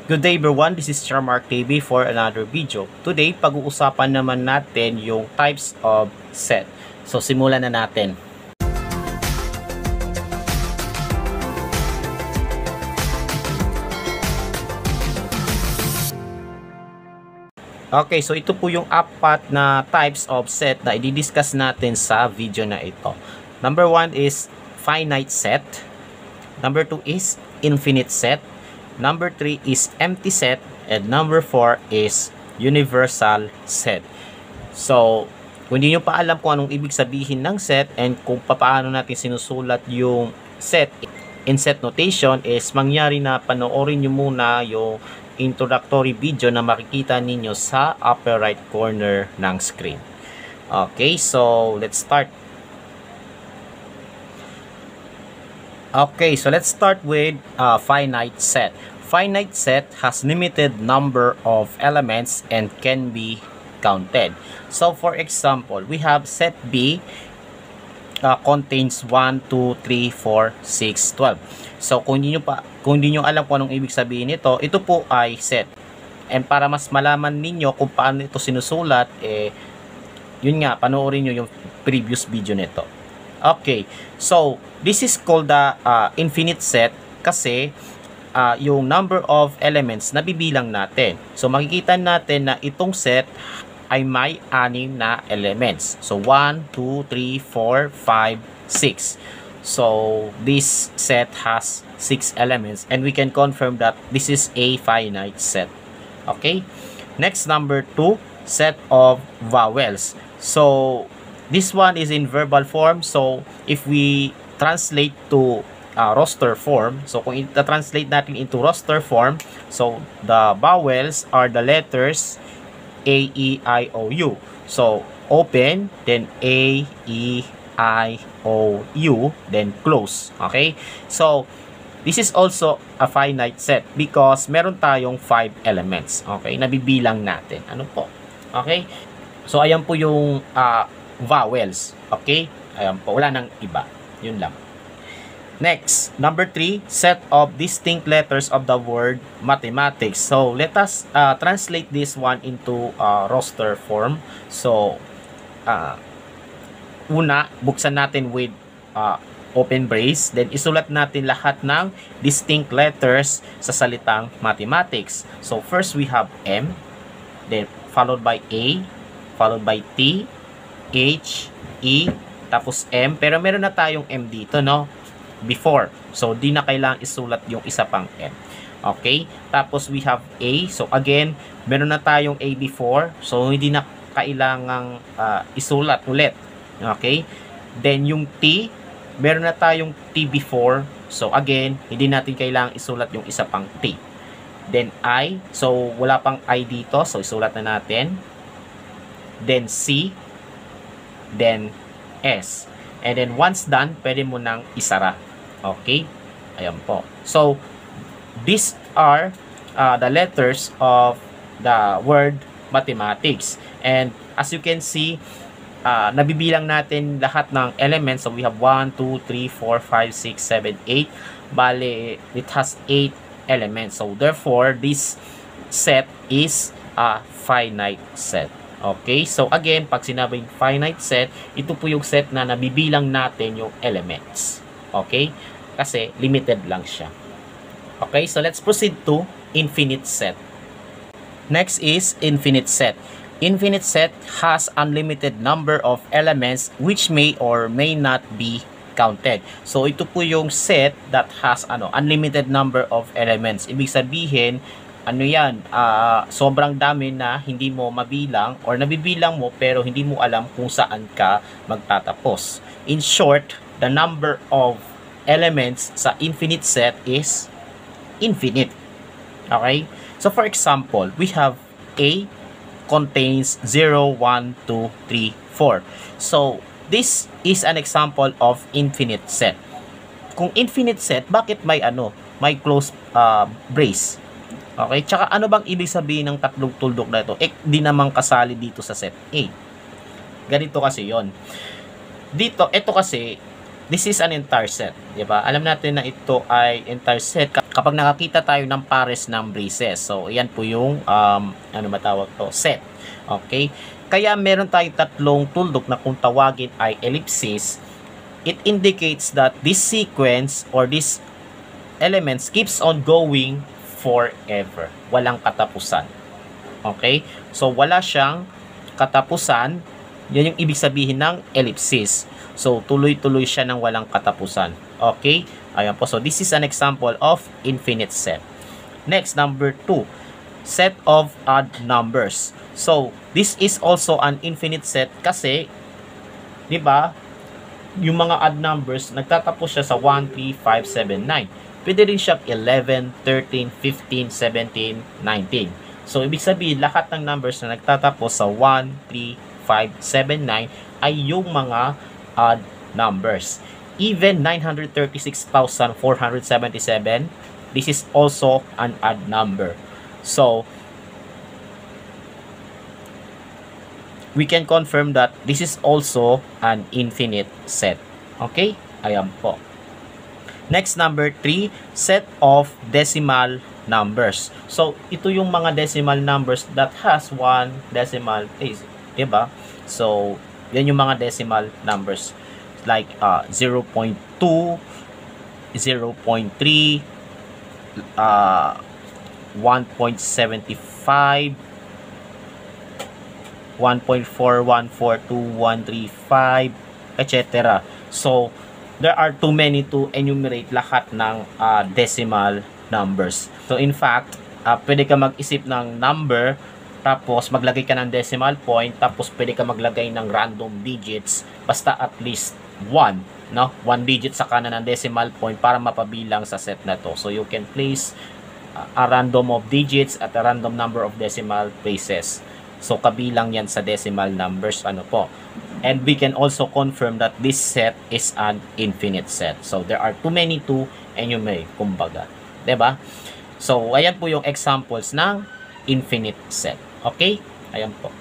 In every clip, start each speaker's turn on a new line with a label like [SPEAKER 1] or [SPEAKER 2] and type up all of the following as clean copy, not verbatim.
[SPEAKER 1] Good day everyone, this is Charmark TV for another video. Today, pag-uusapan naman natin yung types of set. So, simulan na natin. Okay, so ito po yung apat na types of set na i-discuss natin sa video na ito. Number 1 is finite set. Number 2 is infinite set. Number 3 is empty set, and number 4 is universal set. So, kung hindi nyo pa alam kung anong ibig sabihin ng set and kung paano natin sinusulat yung set in set notation, is mangyari na panoorin nyo muna yung introductory video na makikita ninyo sa upper right corner ng screen. Okay, so let's start. Okay, so let's start with finite set. Finite set has limited number of elements and can be counted. So for example, we have set B contains 1, 2, 3, 4, 6, 12. So kung hindi nyo alam kung anong ibig sabihin nito, ito po ay set. And para mas malaman ninyo kung paano ito sinusulat, yun nga, panoorin nyo yung previous video nito. Okay, so this is called the infinite set kasi yung number of elements na bibilang natin. So makikita natin na itong set ay may 6 na elements. So 1, 2, 3, 4, 5, 6. So this set has 6 elements and we can confirm that this is a finite set. Okay, next, number 2, set of vowels. So this one is in verbal form. So if we translate to roster form, so kung i-translate natin into roster form, so the vowels are the letters A, E, I, O, U. So open, then A, E, I, O, U, then close. Okay, so this is also a finite set because meron tayong 5 elements. Okay, nabibilang natin. Ano po? Okay, so ayan po yung vowels. Okay, ayan po, wala nang iba, yun lang. Next, number 3, set of distinct letters of the word mathematics. So let us translate this one into roster form. So una, buksan natin with open brace, then isulat natin lahat ng distinct letters sa salitang mathematics. So first we have M, then followed by A, followed by T, H, E, tapos M. Pero meron na tayong M dito, no? Before. So, di na kailangang isulat yung isa pang M. Okay? Tapos, we have A. So, again, meron na tayong A before. So, hindi na kailangang isulat ulit. Okay? Then, yung T, meron na tayong T before. So, again, hindi natin kailangang isulat yung isa pang T. Then, I. So, wala pang I dito. So, isulat na natin. Then, C. Then S. And then once done, pwede mo nang isara. Okay? Ayan po. So, these are the letters of the word mathematics. And as you can see, nabibilang natin lahat ng elements. So, we have 1, 2, 3, 4, 5, 6, 7, 8. Bale, it has 8 elements. So, therefore, this set is a finite set. Okay, so again, pag sinabing finite set, ito po yung set na nabibilang natin yung elements. Okay, kasi limited lang siya. Okay, so let's proceed to infinite set. Next is infinite set. Infinite set has unlimited number of elements which may or may not be counted. So ito po yung set that has unlimited number of elements. Ibig sabihin, yan, sobrang dami na hindi mo mabilang or nabibilang mo pero hindi mo alam kung saan ka magtatapos. In short, the number of elements sa infinite set is infinite. Okay? So for example, we have A contains 0, 1, 2, 3, 4. So this is an example of infinite set. Kung infinite set, bakit may close brace? Okay, tsaka ano bang ibig sabihin ng tatlong tuldok na ito? Di naman kasali dito sa set A. Ganito kasi yon. Dito, ito kasi, this is an entire set. Diba? Alam natin na ito ay entire set kapag nakakita tayo ng pares ng braces. So, ayan po yung, ano matawag to? Set. Okay? Kaya meron tayo tatlong tuldok na kung tawagin ay ellipsis. It indicates that this sequence or this elements keeps on going forever. Walang katapusan. Okay? So, wala siyang katapusan. Yan yung ibig sabihin ng ellipsis. So, tuloy-tuloy siya ng walang katapusan. Okay? Ayan po. So, this is an example of infinite set. Next, number 2. Set of odd numbers. So, this is also an infinite set kasi, di ba, yung mga odd numbers, nagtatapos siya sa 1, 3, 5, 7, 9. Pwede rin siya 11, 13, 15, 17, 19. So, ibig sabihin, lahat ng numbers na nagtatapos sa 1, 3, 5, 7, 9 ay yung mga odd numbers. Even 936,477, this is also an odd number. So, we can confirm that this is also an infinite set. Okay? Ayan po. Next, number 3, set of decimal numbers. So, ito yung mga decimal numbers that has one decimal place. Diba? So, yan yung mga decimal numbers. Like 0.2, 0.3, 1.75, 1.4, 1.42, 1.35, etc. So, there are too many to enumerate lahat ng decimal numbers. So, in fact, pwede ka mag-isip ng number, tapos maglagay ka ng decimal point, tapos pwede ka maglagay ng random digits, basta at least 1, no? 1 digit sa kanan ng decimal point para mapabilang sa set na to. So, you can place a random of digits at a random number of decimal places. So, kabilang yan sa decimal numbers, ano po. And we can also confirm that this set is an infinite set. So, there are too many to enumerate, kumbaga. Diba? So, ayan po yung examples ng infinite set. Okay? Ayan po.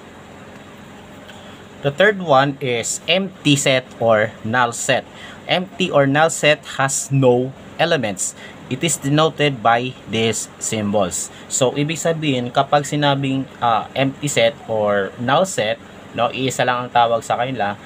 [SPEAKER 1] The third one is empty set or null set. Empty or null set has no elements. It is denoted by these symbols. So, ibig sabihin, kapag sinabing empty set or null set, no, iisa lang ang tawag sa kanila,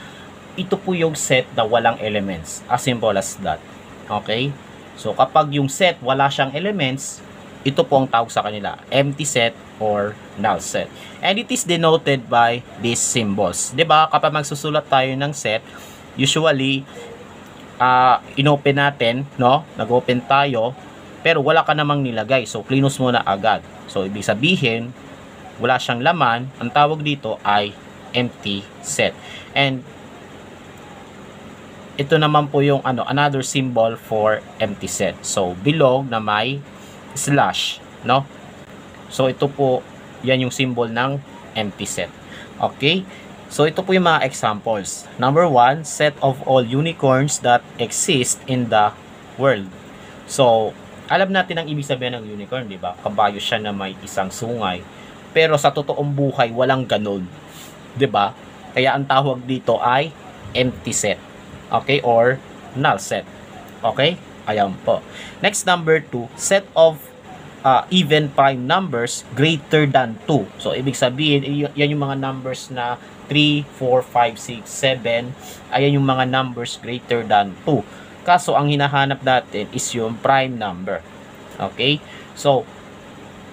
[SPEAKER 1] ito po yung set na walang elements. As simple as that. Okay? So, kapag yung set wala siyang elements, ito po ang tawag sa kanila, empty set or null set. And it is denoted by these symbols. 'Di ba? Kapag magsusulat tayo ng set, usually inopen natin, no? Nag-open tayo, pero wala ka namang nilagay. So, close mo na agad. So, ibig sabihin, wala siyang laman. Ang tawag dito ay empty set. And ito naman po yung another symbol for empty set. So, below na may slash, no? So, ito po, yan yung symbol ng empty set. Okay? So, ito po yung mga examples. Number 1, set of all unicorns that exist in the world. So, alam natin ang ibig sabihin ng unicorn, di ba? Kabayo siya na may isang sungay. Pero sa totoong buhay, walang ganun. Di ba? Kaya ang tawag dito ay empty set. Okay? Or null set. Okay? Ayan po. Next, number 2, set of even prime numbers greater than 2. So, ibig sabihin, yan yung mga numbers na 3, 4, 5, 6, 7. Ayan yung mga numbers greater than 2. Kaso, ang hinahanap natin is yung prime number. Okay? So,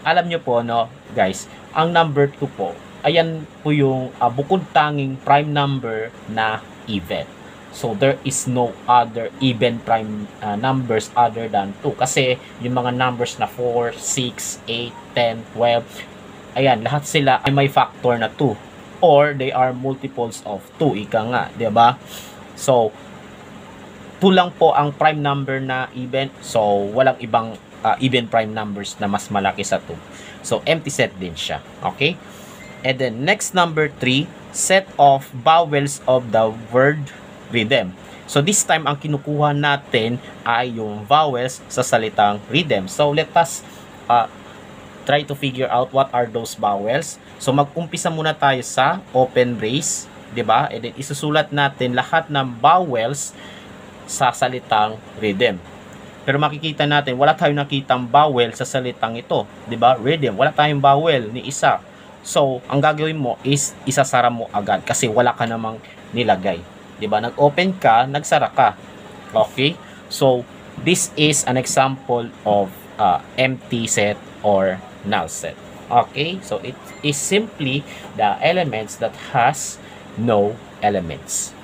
[SPEAKER 1] alam nyo po, no, guys, ang number 2 po, ayan po yung bukod tanging prime number na even. So, there is no other even prime numbers other than 2. Kasi, yung mga numbers na 4, 6, 8, 10, 12, ayan, lahat sila ay may factor na 2. Or, they are multiples of 2. Ika nga, diba? So, 2 lang po ang prime number na even. So, walang ibang even prime numbers na mas malaki sa 2. So, empty set din siya. Okay? And then, next, number 3, set of vowels of the word rhythm. So, this time, ang kinukuha natin ay yung vowels sa salitang rhythm. So, let us try to figure out what are those vowels. So, mag-umpisa muna tayo sa open brace, diba? And then, isusulat natin lahat ng vowels sa salitang rhythm. Pero makikita natin, wala tayong nakitang vowel sa salitang ito. 'Di ba? Rhythm. Wala tayong vowel ni isa. So, ang gagawin mo is isasara mo agad kasi wala ka namang nilagay. 'Di ba? Nag-open ka, nagsara ka. Okay? So, this is an example of empty set or null set. Okay? So, it is simply the elements that has no elements.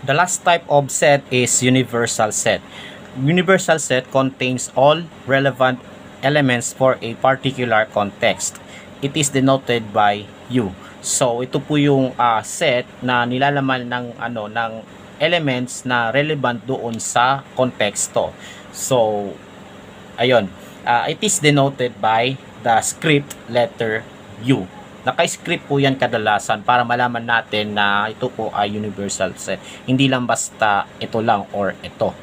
[SPEAKER 1] The last type of set is universal set. Universal set contains all relevant elements for a particular context. It is denoted by U. So ito po yung set na nilalaman ng elements na relevant doon sa konteksto. So ayun, it is denoted by the script letter U. Naka-script po yan kadalasan para malaman natin na ito po ay universal set. Hindi lang basta ito lang or ito.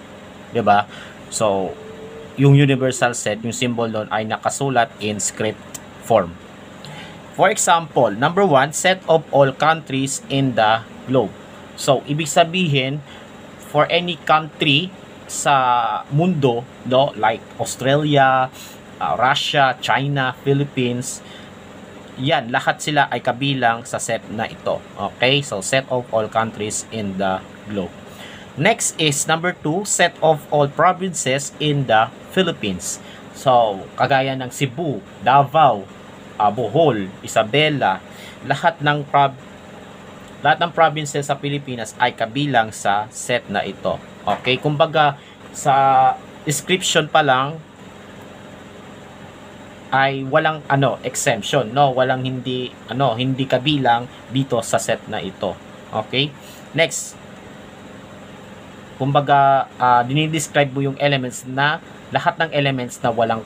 [SPEAKER 1] 'Di ba? So, yung universal set, yung symbol doon ay nakasulat in script form. For example, number 1, set of all countries in the globe. So, ibig sabihin, for any country sa mundo, no, like Australia, Russia, China, Philippines, yan, lahat sila ay kabilang sa set na ito. Okay? So, set of all countries in the globe. Next is number 2, set of all provinces in the Philippines. So, kagaya ng Cebu, Davao, Bohol, Isabela, lahat ng provinces sa Pilipinas ay kabilang sa set na ito. Okay? Kumbaga, sa description pa lang, ay walang exemption, no, walang hindi kabilang dito sa set na ito. Okay? Next, kumbaga dinidescribe mo yung elements na lahat ng elements na walang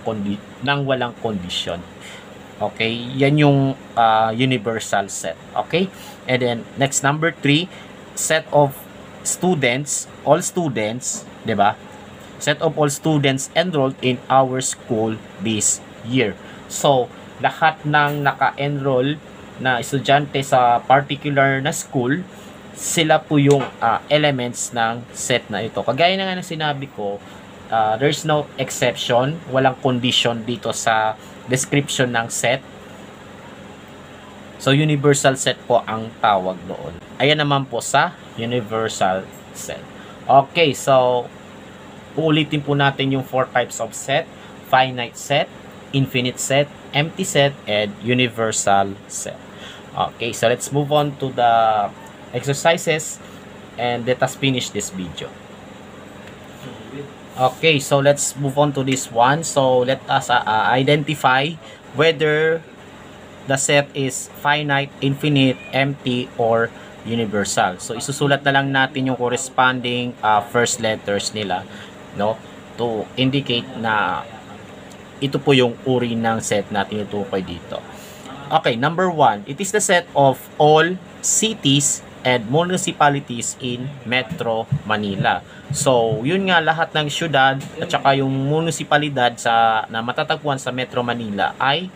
[SPEAKER 1] condition. Okay? Yan yung universal set. Okay? And then next, number 3, set of students, all students, 'di ba? Set of all students enrolled in our school this year. So, lahat ng naka-enroll na estudyante sa particular na school, sila po yung elements ng set na ito. Kagaya na nga ng sinabi ko, there's no exception, walang condition dito sa description ng set. So, universal set po ang tawag doon. Ayan naman po sa universal set. Okay, so uulitin po natin yung 4 types of set: finite set, infinite set, empty set, and universal set. Okay, so let's move on to the exercises and let us finish this video. Okay, so let's move on to this one. So let us identify whether the set is finite, infinite, empty, or universal. So isusulat na lang natin yung corresponding first letters nila, no, to indicate na ito po yung uri ng set na tinutukoy dito. Okay, number 1, it is the set of all cities and municipalities in Metro Manila. So, yun nga, lahat ng syudad at saka yung munisipalidad na matatagpuan sa Metro Manila ay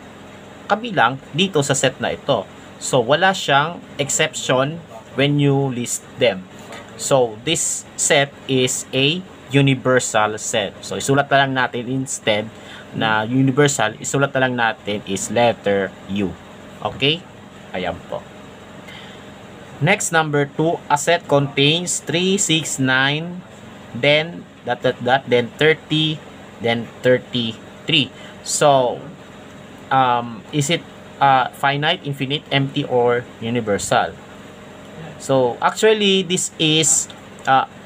[SPEAKER 1] kabilang dito sa set na ito. So, wala siyang exception when you list them. So, this set is a universal set. So, isulat na lang natin instead na universal, isulat na lang natin is letter U. Okay? Ayan po. Next, number 2, a set contains 3, 6, 9, then then 30, then 33. So, is it finite, infinite, empty, or universal? So, actually, this is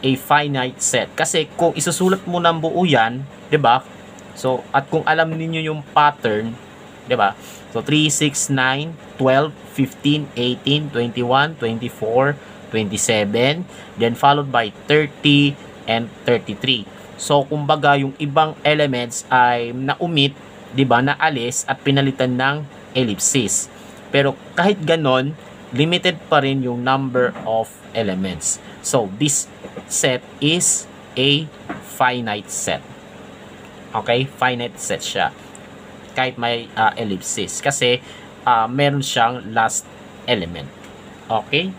[SPEAKER 1] a finite set. Kasi kung isusulat mo ng buo yan, 'di ba? So, at kung alam niyo yung pattern, 'di ba? So, 3, 6, 9, 12, 15, 18, 21, 24, 27, then followed by 30 and 33. So, kumbaga, yung ibang elements ay na-omit, 'di ba, naalis at pinalitan ng ellipsis. Pero kahit ganon, limited pa rin yung number of elements. So, this set is a finite set. Okay? Finite set siya. Kahit may ellipsis. Kasi, meron siyang last element. Okay?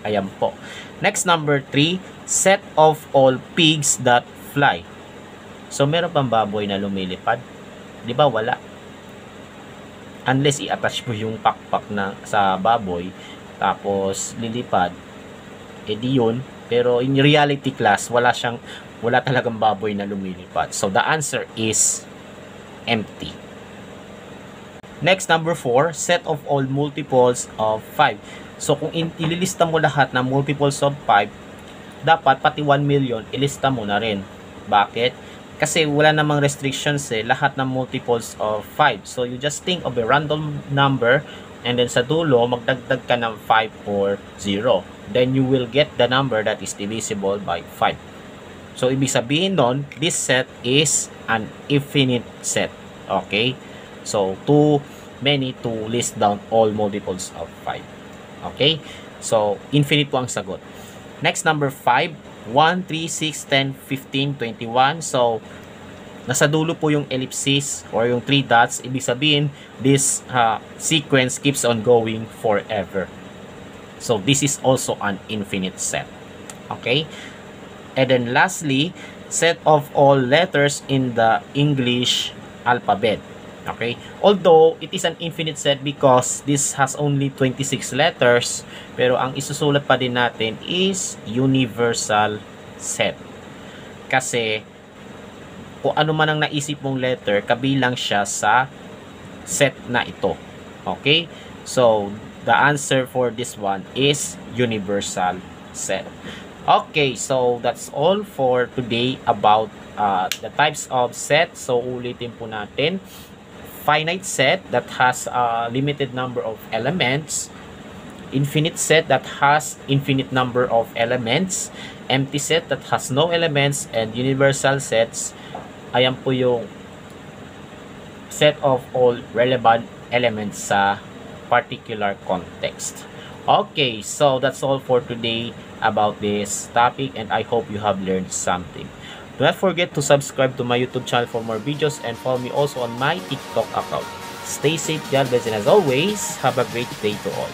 [SPEAKER 1] Ayan po. Next, number 3, set of all pigs that fly. So, meron pang baboy na lumilipad? Di ba wala? Unless i-attach mo yung pakpak na sa baboy, tapos lilipad, edi yun. Pero in reality class, wala talagang baboy na lumilipad. So, the answer is empty. Next, number 4, set of all multiples of 5. So, kung ililista mo lahat ng multiples of 5, dapat pati 1 million, ilista mo na rin. Bakit? Kasi wala namang restrictions lahat ng multiples of 5. So, you just think of a random number, and then sa dulo, magdagdag ka ng 5 or 0. Then, you will get the number that is divisible by 5. So, ibig sabihin nun, this set is an infinite set. Okay? So, too many to list down all multiples of 5. Okay? So, infinite po ang sagot. Next, number 5. 1, 3, 6, 10, 15, 21. So, nasa dulo po yung ellipsis or yung 3 dots. Ibig sabihin, this sequence keeps on going forever. So, this is also an infinite set. Okay? And then lastly, set of all letters in the English alphabet. Okay? Although, it is an infinite set because this has only 26 letters, pero ang isusulat pa din natin is universal set. Kasi, kung ano man ang naisip mong letter, kabilang siya sa set na ito. Okay? So, the answer for this one is universal set. Okay, so that's all for today about the types of set. So, ulitin po natin. Finite set that has a limited number of elements, infinite set that has infinite number of elements, empty set that has no elements, and universal sets. Ayan po yung set of all relevant elements sa particular context. Okay, so that's all for today about this topic, and I hope you have learned something. Do not forget to subscribe to my YouTube channel for more videos and follow me also on my TikTok account. Stay safe, God bless, and as always, have a great day to all.